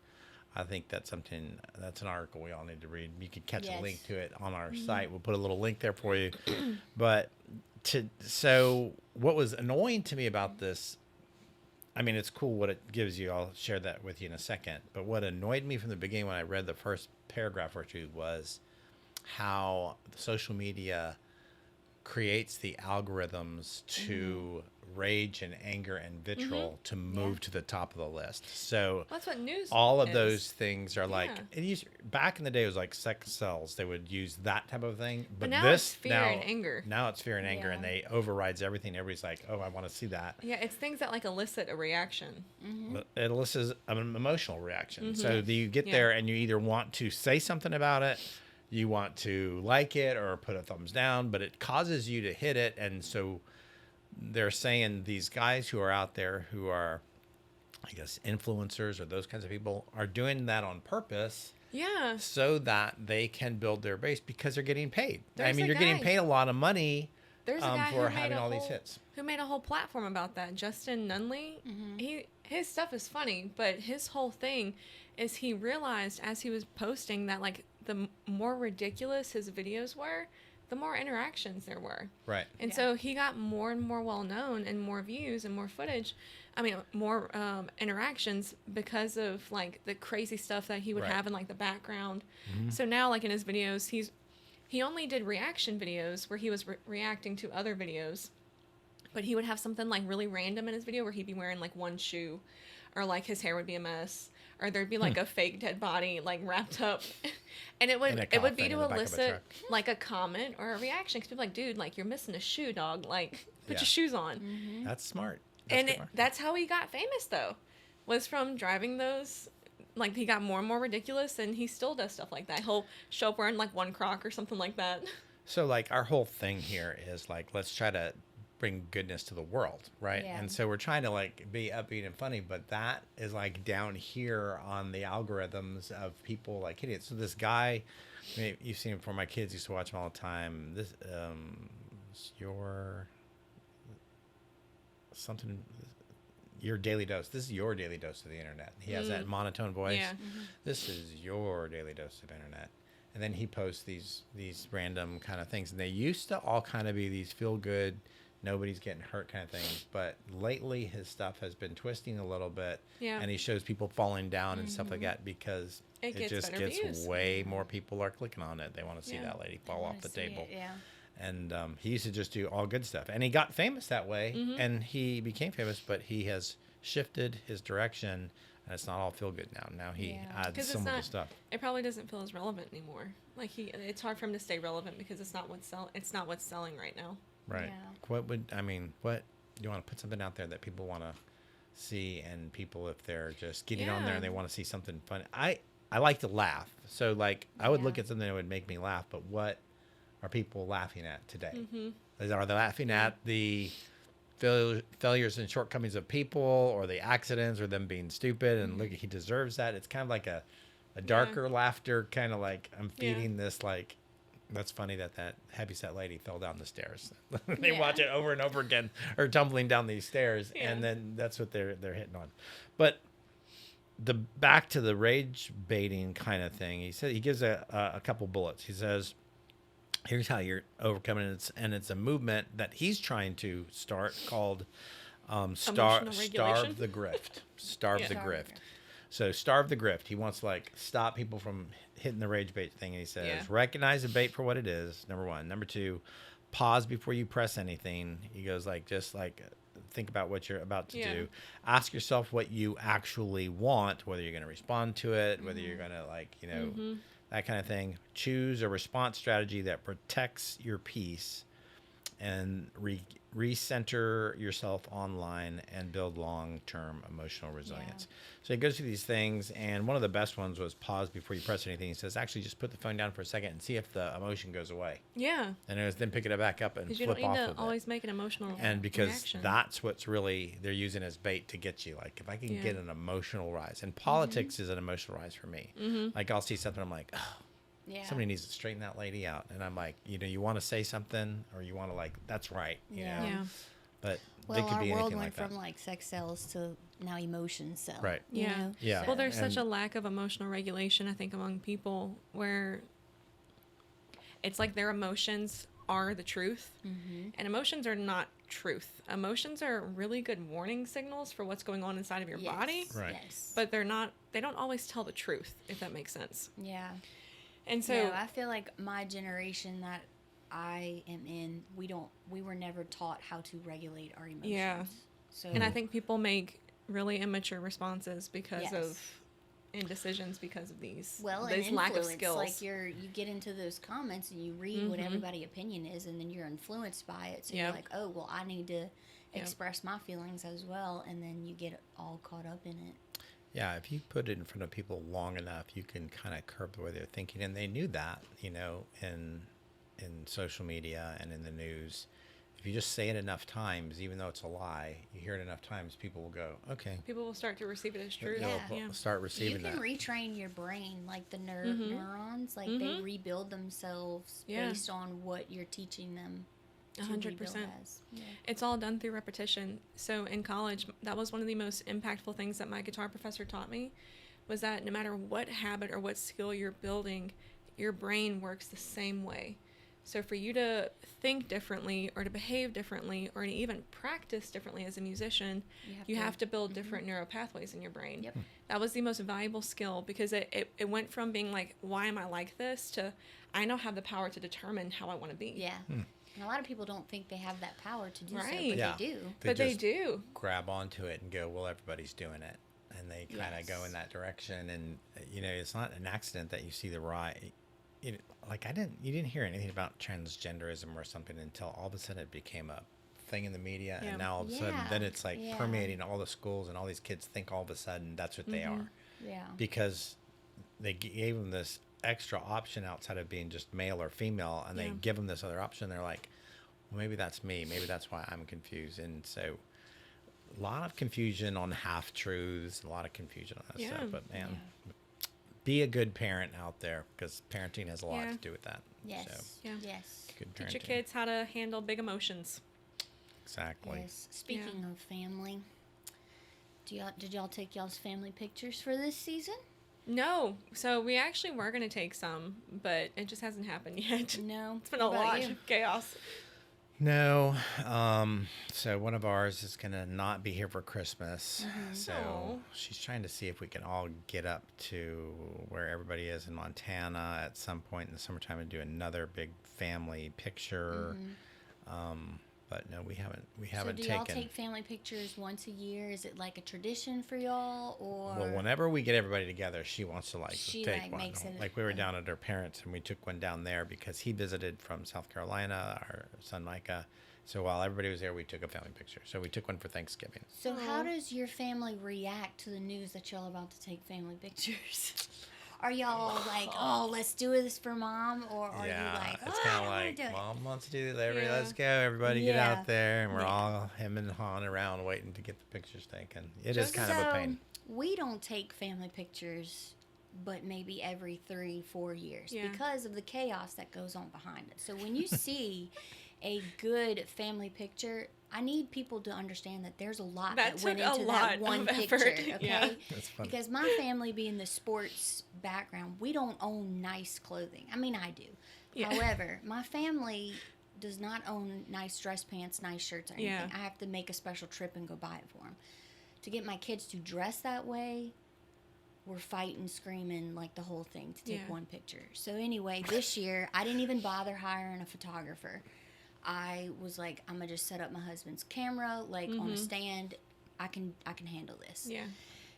I think that's an article we all need to read. You can catch a Yes. link to it on our site. We'll put a little link there for you. But so what was annoying to me about this, I mean, it's cool what it gives you. I'll share that with you in a second. But what annoyed me from the beginning when I read the first paragraph or two was how social media creates the algorithms to rage and anger and vitriol to move to the top of the list. So That's what news all of is. those things are like Yeah. it used, back in the day it was like sex sells. They would use that type of thing. But now this it's fear and anger. Now it's fear and anger, Yeah. and they overrides everything. Everybody's like, "Oh, I want to see that." Yeah, it's things that like elicit a reaction. But it elicits an emotional reaction. So you get Yeah. there and you either want to say something about it, you want to like it or put a thumbs down, but it causes you to hit it. And so they're saying these guys who are out there who are, I guess, influencers or those kinds of people are doing that on purpose Yeah. so that they can build their base because they're getting paid. I There's mean, a you're getting guy- paid a lot of money There's a guy for who made having a all these whole- hits. Who made a whole platform about that? Justin Nunley. His stuff is funny, but his whole thing is he realized as he was posting that like the more ridiculous his videos were, the more interactions there were. Right. And Yeah. so he got more and more well known and more views and more footage. I mean, more interactions because of like the crazy stuff that he would Right. have in like the background. So now, like in his videos, he only did reaction videos where he was reacting to other videos, but he would have something like really random in his video where he'd be wearing like one shoe, or like his hair would be a mess, or there'd be like a fake dead body like wrapped up, and it would In a it would be coffin in to the back of a elicit truck. like a comment or a reaction. Cause people are like, dude, like you're missing a shoe, dog. Like put Yeah. your shoes on. That's smart. That's And good marketing. that's how he got famous though, was from driving those. Like he got more and more ridiculous, and he still does stuff like that. He'll show up wearing like one Croc or something like that. So like our whole thing here is like let's try to bring goodness to the world, right? Yeah. And so we're trying to like be upbeat and funny, but that is like down here on the algorithms of people like idiots. So this guy, you've seen him before. My kids used to watch him all the time. This your something your daily dose. This is your daily dose of the internet. He has that monotone voice. Yeah. This is your daily dose of internet. And then he posts these random kind of things, and they used to all kind of be these feel good, nobody's getting hurt kind of things. But lately, his stuff has been twisting a little bit, Yeah. and he shows people falling down and stuff like that because It gets just better gets views. way more people are clicking on it. They want to see Yeah. that lady fall off the table. Yeah. And he used to just do all good stuff, and he got famous that way, and he became famous. But he has shifted his direction, and it's not all feel good now. Now he Yeah. adds 'Cause some it's of the not- stuff. It probably doesn't feel as relevant anymore. Like it's hard for him to stay relevant because it's not what's selling right now. Right. Yeah. What you want to put something out there that people want to see, and people, if they're just getting on there and they Yeah. want to see something fun. I like to laugh. So like I would look Yeah. at something that would make me laugh, but what are people laughing at today? Mm-hmm. Are they laughing at the failures and shortcomings of people, or the accidents, or them being stupid and look, he deserves that? It's kind of like a darker laughter, kind of like I'm feeding this like, that's funny that heavyset lady fell down the stairs. They Yeah. watch it over and over again, or tumbling down these stairs, Yeah. and then that's what they're hitting on. But the back to the rage baiting kind of thing, he said he gives a couple bullets. He says, here's how you're overcoming it, and it's a movement that he's trying to start called Emotional regulation? starve the grift. Starve Yeah. the Starve the grift. grift. So starve the grift. He wants to like stop people from hitting the rage bait thing. And he says, Yeah. recognize the bait for what it is. Number one. Number two, pause before you press anything. He goes like, just like think about what you're about to Yeah. do. Ask yourself what you actually want, whether you're going to respond to it, whether you're going to like, that kind of thing. Choose a response strategy that protects your peace, and recenter yourself online and build long-term emotional resilience. So he goes through these things, and one of the best ones was pause before you press anything. He says, actually just put the phone down for a second and see if the emotion goes away. Yeah. And it was then pick it back up and Because you flip don't need off to of always it. make an emotional And because reaction. that's what's really, they're using as bait to get you. Like, if I can Yeah. get an emotional rise. And politics is an emotional rise for me. Like, I'll see something, I'm like, oh, Yeah. somebody needs to straighten that lady out. And I'm like, you want to say something, or you want to like, that's right, you Yeah. know. Yeah. But Well, they could our be world anything went like from that. like sex sells to now emotions sell. Right. you Yeah. know? Yeah. Well, there's such a And- lack of emotional regulation, I think, among people where it's like their emotions are the truth. Mm-hmm. And emotions are not truth. Emotions are really good warning signals for what's going on inside of your body, Right. Yes. but they don't always tell the truth, if that makes sense. Yeah. And so, No, I feel like my generation that I am in, we were never taught how to regulate our emotions. Yeah. So and I think people make really immature responses because Yes. of indecisions because of these and lack of influence, skills. like you get into those comments and you read what everybody's opinion is, and then you're influenced by it. So Yep. you're like, oh well, I need to express my feelings as well, and then you get all caught up in it. Yeah, if you put it in front of people long enough, you can kind of curb the way they're thinking. And they knew that, in social media and in the news. If you just say it enough times, even though it's a lie, you hear it enough times, people will go, okay. People will start to receive it as truth. Yeah. They'll start receiving You can that. retrain your brain, like the neurons, like they rebuild themselves Yeah. based on what you're teaching them. to 100%. rebuild as. Yeah. It's all done through repetition. So in college, that was one of the most impactful things that my guitar professor taught me, was that no matter what habit or what skill you're building, your brain works the same way. So for you to think differently or to behave differently or to even practice differently as a musician, you have to build different neural pathways in your brain. Yep. That was the most valuable skill, because it went from being like, why am I like this, to I now have the power to determine how I want to be. Yeah. And a lot of people don't think they have that power to do so, Right. but Yeah. they do. But they just do. grab onto it and go, well, everybody's doing it. And they kind of go in that direction. And, it's not an accident that you see the rise. You didn't hear anything about transgenderism or something until all of a sudden it became a thing in the media. Yeah. And now all of a sudden, Yeah. then it's like Yeah. permeating all the schools, and all these kids think all of a sudden that's what they are. Yeah. Because they gave them this extra option outside of being just male or female, and they Yeah. give them this other option. They're like, Well, maybe that's me. Maybe that's why I'm confused. And so, a lot of confusion on half truths, a lot of confusion on that Yeah. stuff. But man, be a good parent out there because parenting has a lot Yeah. to do with that. Yes. So, Yeah. Yes. good Teach your parenting. kids how to handle big emotions. Exactly. Yes. Speaking of family, did y'all take y'all's family pictures for this season? No, so we actually were gonna take some, but it just hasn't happened yet. No. It's been a What about lot you? of chaos. No. So one of ours is gonna not be here for Christmas. So Aw. she's trying to see if we can all get up to where everybody is in Montana at some point in the summertime and do another big family picture. But no, we haven't So do taken. y'all take family pictures once a year? Is it like a tradition for y'all, or Well, whenever we get everybody together, she wants to She, take like, one. makes it Like we were a- down at her parents' and we took one down there because he visited from South Carolina, our son Micah. So while everybody was there, we took a family picture. So we took one for Thanksgiving. So how Aw. does your family react to the news that y'all about to take family pictures? Are y'all like, oh, let's do this for mom, or are you like, it's oh, kind I of don't wanna like do it? mom wants to do this. Everybody, Yeah. let's go. Everybody get Yeah. out there, and we're Yeah. all him and Han around waiting to get the pictures taken. It is Just kind of a pain. We don't take family pictures, but maybe every 3-4 years Yeah. because of the chaos that goes on behind it. So when you see a good family picture, I need people to understand that there's a lot That that went took a into lot that one of picture. effort. Okay. Yeah. That's funny. Because my family being the sports background, we don't own nice clothing. I mean, I do. Yeah. However, my family does not own nice dress pants, nice shirts, or anything. Yeah. I have to make a special trip and go buy it for them. To get my kids to dress that way, we're fighting, screaming, like the whole thing to take Yeah. one picture. So anyway, this year I didn't even bother hiring a photographer. I was like, I'm gonna just set up my husband's camera like on a stand. I can handle this. Yeah.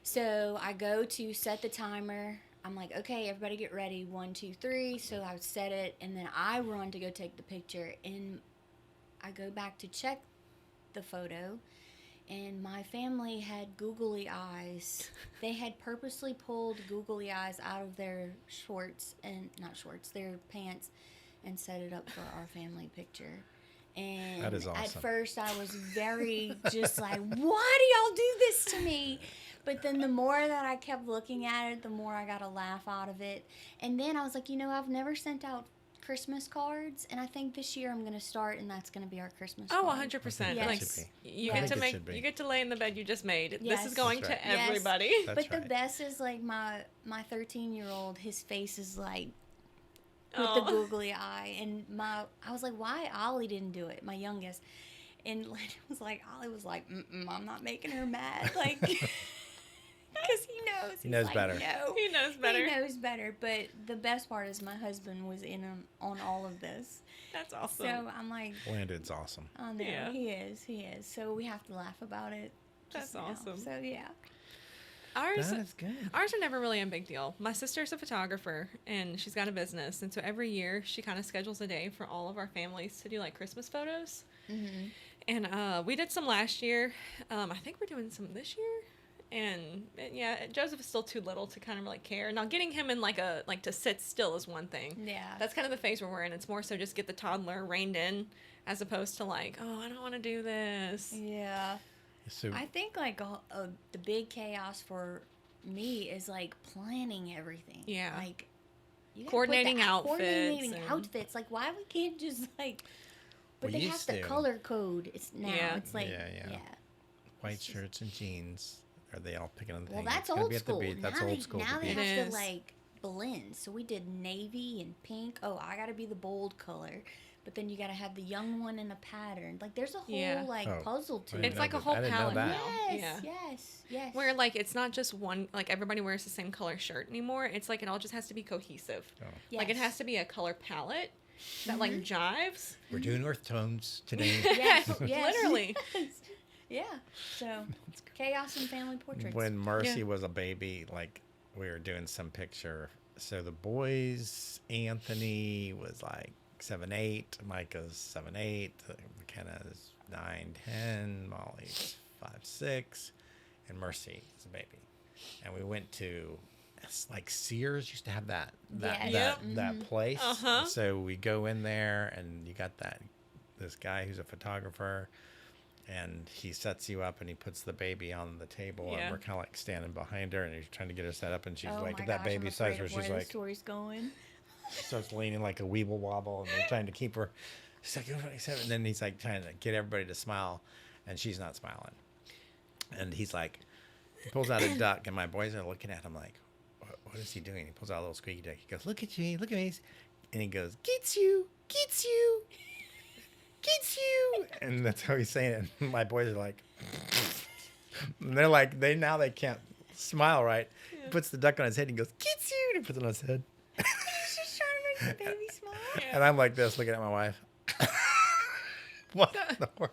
So I go to set the timer. I'm like, okay, everybody get ready. 1, 2, 3. So I set it, and then I run to go take the picture. And I go back to check the photo, and my family had googly eyes. They had purposely pulled googly eyes out of their shorts, and not shorts, their pants, and set it up for our family picture. And That is at awesome. first I was very just like, why do y'all do this to me? But then the more that I kept looking at it, the more I got a laugh out of it. And then I was like, I've never sent out Christmas cards, and I think this year I'm going to start, and that's going to be our Christmas Oh, card. 100%. Yes. Like It should you I get think to it should be. you get to lay in the bed you just made. This Yes. is going That's to right. Yes. everybody. That's But the right. best is like my 13-year-old, his face is like with Oh. the googly eye, and I was like, why Ollie didn't do it, my youngest, and Lenny was like, Ollie was like, I'm not making her mad, like, because he knows. He He's knows like, better. No. He knows better. He knows better. But the best part is my husband was in on all of this, That's awesome. so I'm like, Landon's awesome. oh no, Yeah. he is. So we have to laugh about it. just That's now. awesome. So yeah. Ours That is good. Ours are never really a big deal. My sister's a photographer and she's got a business, and so every year she kind of schedules a day for all of our families to do like Christmas photos. Mm-hmm. And we did some last year. I think we're doing some this year. And yeah, Joseph is still too little to kind of really care. Now getting him in like to sit still is one thing. Yeah. That's kind of the phase where we're in. It's more so just get the toddler reined in, as opposed to like, oh, I don't want to do this. Yeah. So I think like the big chaos for me is like planning everything. Yeah. Like you gotta put Coordinating the- outfits Coordinating and- outfits. Like why we can't just like. But We they have used to to. color code. It's now. Yeah. It's like Yeah. white shirts and jeans. Are they all picking on the Well, thing? that's It's gonna old be at the school. beach. That's now old they, school. Now to they be. It have is. to like blend. So we did navy and pink. Oh, I gotta be the bold color. But then you gotta have the young one in a pattern. Like there's a whole Yeah. like Oh, puzzle to I it. didn't It's know like a that. whole I didn't know palette that. now. Yes, Yeah. yes. Where like it's not just one, like everybody wears the same color shirt anymore. It's like it all just has to be cohesive. Oh. Like it Yes. has to be a color palette that like jives. We're doing earth tones today. Yes, yes. Literally. Yes. Yeah. So chaos and family portraits. When Mercy Yeah. was a baby, like we were doing some picture. So the boys, Anthony was like 7, 8, Micah's 7, 8, McKenna's 9, 10, Molly's 5, 6, and Mercy is a baby. And we went to like Sears used to have that Yes. that Yep. that place. Uh-huh. So we go in there and you got that this guy who's a photographer, and he sets you up and he puts the baby on the table, Yeah. and we're kind of like standing behind her, and he's trying to get her set up, and she's Oh like my at that gosh, baby I'm size afraid where of she's the like story's going. starts leaning like a weeble wobble, and they're trying to keep her. She's like, and then he's like trying to get everybody to smile, and she's not smiling. And he's like, he pulls out a duck, and my boys are looking at him like, what is he doing? He pulls out a little squeaky duck. He goes, look at me, and he goes, gets you, gets you, gets you, and that's how he's saying it. And my boys are like, and they're like, they can't smile right. Yeah. He puts the duck on his head and he goes, gets you, and he puts it on his head. He's just trying to make the baby smile. Yeah. And I'm like this, looking at my wife. What in the world?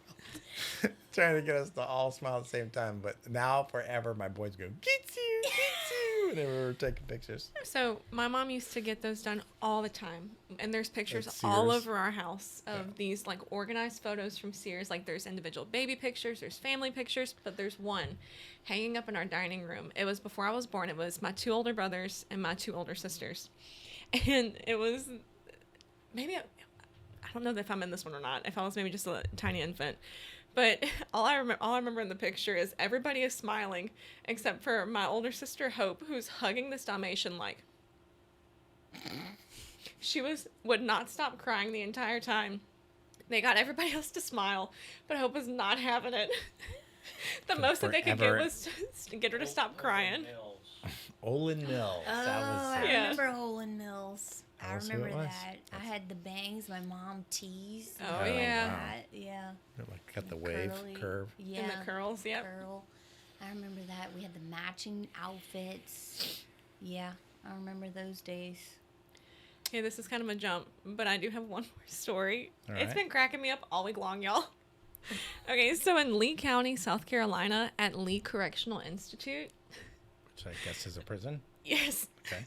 Trying to get us to all smile at the same time. But now, forever, my boys go, gets you, gets you. And they were taking pictures. So my mom used to get those done all the time, and there's pictures At all Sears? over our house of these like organized photos from Sears. Like there's individual baby pictures, there's family pictures, but there's one hanging up in our dining room. It was before I was born. It was my 2 older brothers and my 2 older sisters, and it was maybe I don't know if I'm in this one or not. If I was maybe just a tiny infant. But all I remember in the picture is everybody is smiling except for my older sister Hope, who's hugging this Dalmatian like she would not stop crying the entire time. They got everybody else to smile, but Hope was not having it. The most that they could get was to get her to stop crying. Olin Mills. Oh, That was I Yeah. remember Olin Mills. I That's who it remember was. that. I had the bangs my mom teased. Oh, Oh, yeah. wow. That, yeah. like got the wave Curly. curve. Yeah. And the curls, yep. Curl. I remember that. We had the matching outfits. Yeah, I remember those days. Okay, this is kind of a jump, but I do have one more story. All It's right. been cracking me up all week long, y'all. Okay, so in Lee County, South Carolina, at Lee Correctional Institute, Which I guess is a prison. yes, Okay.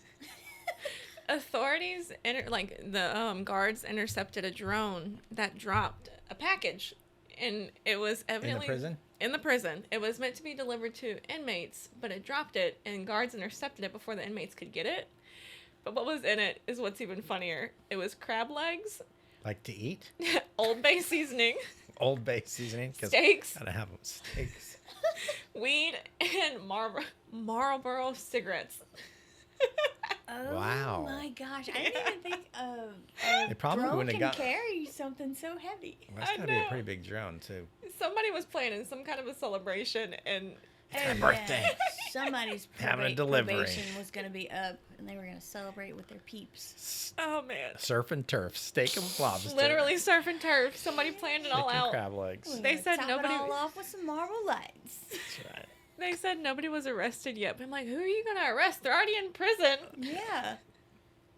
authorities, the guards intercepted a drone that dropped a package, and it was In evidently the prison? In the prison, it was meant to be delivered to inmates, but it dropped it, and guards intercepted it before the inmates could get it. But what was in it is what's even funnier. It was crab legs, Like to eat? Old Bay seasoning, Old Bay seasoning? 'Cause steaks, gotta have them steaks. weed, and Marlboro cigarettes. Oh Wow. my gosh. I didn't even think of They probably drone wouldn't can have got. carry something so heavy. Well, that's I gotta be a know. pretty big drone, too. Somebody was planning some kind of a celebration, and It's my Oh, birthday. yeah. Somebody's Having a delivery. probation was going to be up, and they were going to celebrate with their peeps. oh man, Surf and turf. Steak and lobster. literally surf and turf. Somebody planned it all Steak and out. crab legs. We're They gonna said top nobody- it all off with some marble lights. That's right. They said nobody was arrested yet. But I'm like, who are you gonna arrest? They're already in prison. Yeah.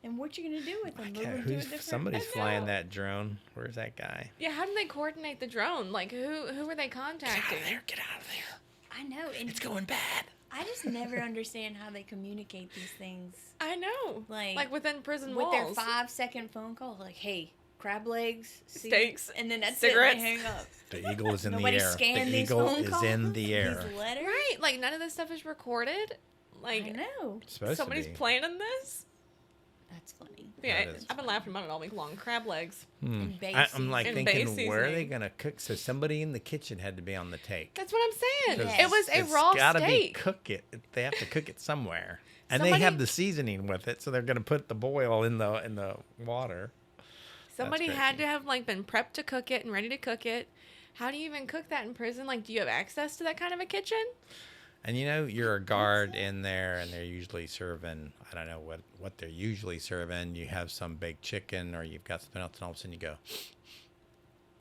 And what you gonna do with them? Move Yeah, them to a who's different... somebody's I flying know. that drone? Where's that guy? Yeah, how did they coordinate the drone? Like, who were they Get out contacting? of there! Get out of there! I know. And It's going bad. I just never understand how they communicate these things. I know. Like within prison with walls. their 5-second phone calls, like, hey, crab legs, Steaks, and then that's cigarettes. it. They hang up. The eagle is in Nobody the air. scanned The these eagle phone is calls, in the air. These letters. Right, like none of this stuff is recorded. I Like know. It's supposed somebody's to be. planning this. That's funny. Yeah, That is I've been laughing about it all week long. Crab legs. And bay I'm like And bay thinking, where are they seasoning. gonna cook? So somebody in the kitchen had to be on the take. That's what I'm saying. Yes. It was a raw gotta steak. be cook it. They have to cook it somewhere, and they Somebody- have the seasoning with it, so they're gonna put the boil in the water. Somebody That's had crazy. to have like been prepped to cook it and ready to cook it. How do you even cook that in prison? Like, do you have access to that kind of a kitchen? And you know, you're a guard in there, and they're usually serving. I don't know what they're usually serving. You have some baked chicken, or you've got something else, and all of a sudden you go,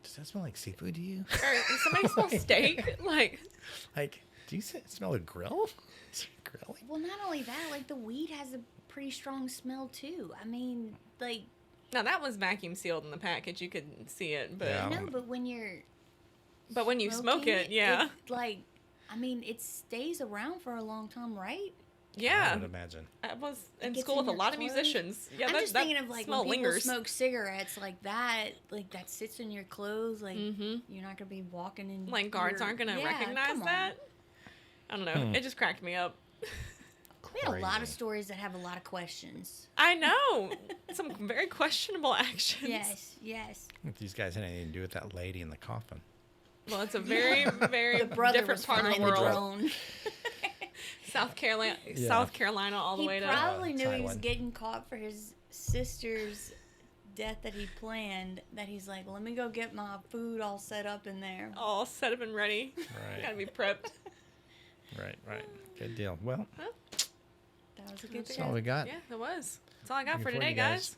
"Does that smell like seafood to you?" Or does somebody smell steak? Like, Like, do you smell a grill? Is it grilling? Well, not only that, like the weed has a pretty strong smell too. I mean, like now that was vacuum sealed in the package. You could see it, but Yeah. no, but when you're but when you smoke smoking it, yeah, like I mean, it stays around for a long time, right? I yeah. would imagine. I was It in gets school in with a your lot of clothes. musicians. Yeah, I'm just thinking of like smell when people lingers. smoke cigarettes like that sits in your clothes, like Mm-hmm. you're not gonna be walking in. Like guards your- aren't gonna Yeah, recognize come on. that. I don't know. It just cracked me up. We have a lot of Crazy. stories that have a lot of questions. I know. Some very questionable actions. Yes. If these guys had anything to do with that lady in the coffin. Well, it's a very, very The brother different was part of the flying the world. drone. South Carolina, all the He way to. probably knew he was Thailand. getting caught for his sister's death that he planned. That he's like, let me go get my food all set up in there. All set up and ready. Right. Gotta be prepped. Right. Good deal. Well, That was a good that's all we thing. got. Yeah, that was. That's all I got for Before today, you guys.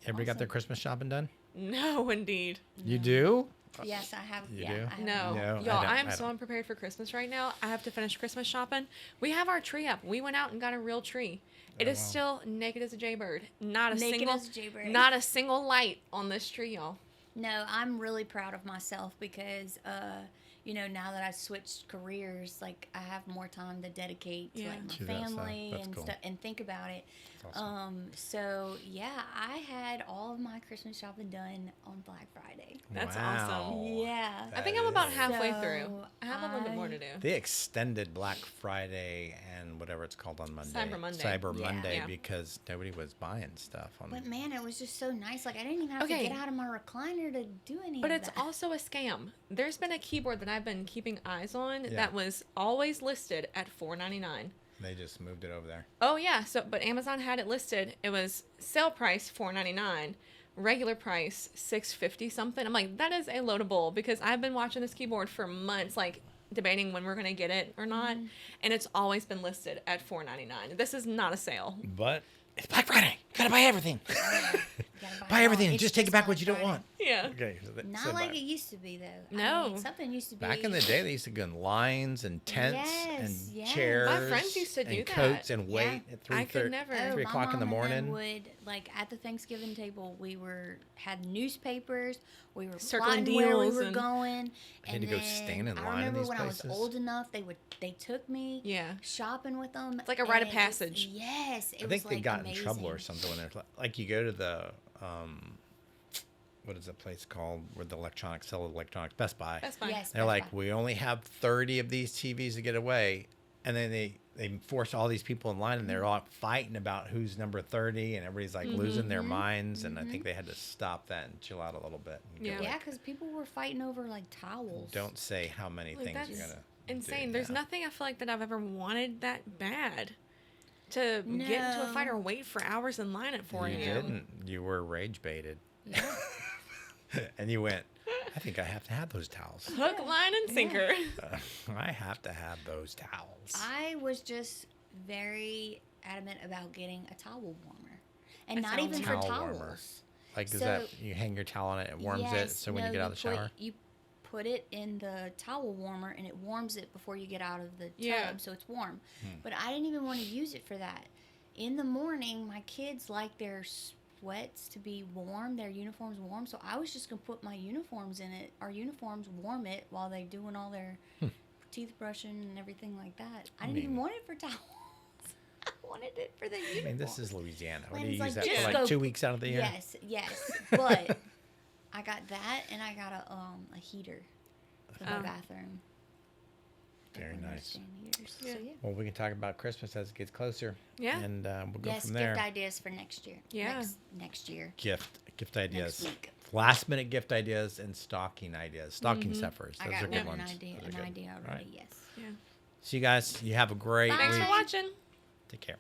Everybody got their Awesome. Christmas shopping done? No, indeed. You do? Yes, I have. You yeah, do? I have. No, No, y'all, I I am don't. so unprepared for Christmas right now. I have to finish Christmas shopping. We have our tree up. We went out and got a real tree. It is wow. still naked as a jaybird. Not a Naked single, as a jaybird. not a single light on this tree, y'all. No, I'm really proud of myself because, now that I've switched careers, like I have more time to dedicate to Yeah. like my To that stuff. family That's and cool. stuff and think about it. That's awesome. So yeah, I had all of my Christmas shopping done on Black Friday. That's Wow. awesome. Yeah. I think I'm about That is- halfway So, through. I have a little bit more to do. They extended Black Friday and whatever it's called on Monday. Cyber Monday. Cyber Yeah. Monday Yeah. because nobody was buying stuff on But man, it was just so nice. Like I didn't even have Okay. to get out of my recliner to do any But of it's that. also a scam. There's been a keyboard that I've been keeping eyes on Yeah. that was always listed at $4.99. They just moved it over there. Oh yeah, but Amazon had it listed. It was sale price $4.99, regular price $6.50 something. I'm like, that is a load of bull because I've been watching this keyboard for months, like debating when we're gonna get it or not, and it's always been listed at $4.99. This is not a sale. But it's Black Friday. Gotta buy everything. You gotta buy it all. everything and It's just take it back Black what you don't Friday. want. Yeah. Okay. Not like it used to be though. I No. mean, something used to be. Back in the day, they used to go in lines and tents and Yes, yes. chairs. My friends used to do and that. coats and Yeah. wait at I could never. Oh, 3 my o'clock in the mom and them morning. would like at the Thanksgiving table. We had newspapers. We were Circling plotting where we deals were and- going. I had to go stand in I line in remember these when places. I was old enough, they took me Yeah. shopping with them. It's like a rite of and it's- passage. Yes, it I was think they like got amazing. in trouble or something when they're like you go to the what is the place called where the electronics sell electronics? Best Buy. That's fine. Yes, They're Best like, Buy. we only have 30 of these TVs to get away, and then they force all these people in line, and they're all fighting about who's number 30, and everybody's like losing their minds, and I think they had to stop that and chill out a little bit. And go, Yeah. like, Yeah, because people were fighting over like towels. don't say how many Like, things you're that's gonna insane. do. There's Yeah. nothing I feel like that I've ever wanted that bad. To get into a fight or wait for hours in line at 4 You a.m. didn't. You were rage baited, Yeah. and you went. I think I have to have those towels. Hook, line, and sinker. I have to have those towels. I was just very adamant about getting a towel warmer, and A not towel even for warmer. towels. Warmer. Like, is So- that you hang your towel on it, it warms it, Yes, so when you no, get out of the shower? you put it in the towel warmer, and it warms it before you get out of the tub, Yeah. so it's warm. Hmm. But I didn't even want to use it for that. In the morning, my kids like their sweats to be warm, their uniforms warm, so I was just gonna put my uniforms in it, our uniforms, warm it while they doing all their teeth brushing and everything like that. I didn't even mean- want it for towels. I wanted it for the uniform. I mean, this is Louisiana. What do Len's you use like, that "Just for, go like 2 put-" weeks out of the year? Yes, but I got that, and I got a heater for my Oh. bathroom. Very Like one of those nice. stand heaters. Yeah. So yeah. Well, we can talk about Christmas as it gets closer. Yeah. And we'll go Yes, from there. gift ideas for next year. Yeah. Next year. Gift ideas. week. Last minute gift ideas and stocking ideas. Stocking stuffers. I Those got are good one ones. idea, Those are an good. idea All already. right. Yes. Yeah. So you guys, you have a great Bye. Thanks week. for watching. Take care.